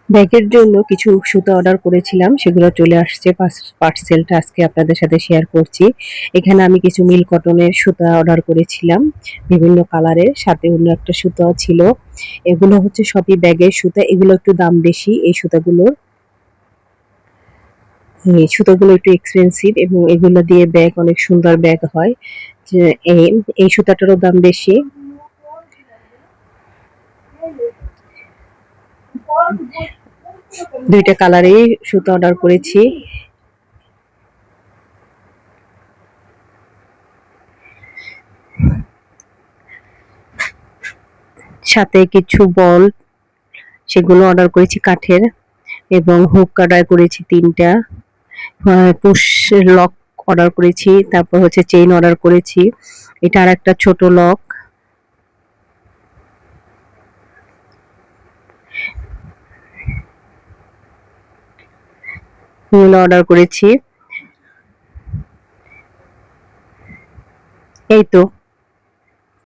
ব্যাগের জন্য কিছু সুতা অর্ডার করেছিলাম, সেগুলো চলে আসছে। পার্সেলটা আজকে আপনাদের সাথে শেয়ার করছি। এখানে আমি কিছু মিল কটনের সুতা অর্ডার করেছিলাম বিভিন্ন কালারের, সাথে অন্য একটা সুতাও ছিল। এগুলো হচ্ছে সবই ব্যাগের সুতা, এগুলো একটু দাম বেশি। এই সুতাগুলো একটু এক্সপেন্সিভ এবং এগুলো দিয়ে ব্যাগ অনেক সুন্দর ব্যাগ হয়। যে এই এই সুতাটারও দাম বেশি। দুইটা কালারেই সুতা অর্ডার করেছি। সাথে কিছু বল, সেগুলো অর্ডার করেছি কাঠের, এবং হুক অর্ডার করেছি ৩টা। পুশ লক অর্ডার করেছি, তারপর হচ্ছে চেইন অর্ডার করেছি। এটা আরেকটা ছোট লক। এগুলো অর্ডার করেছি। এই তো।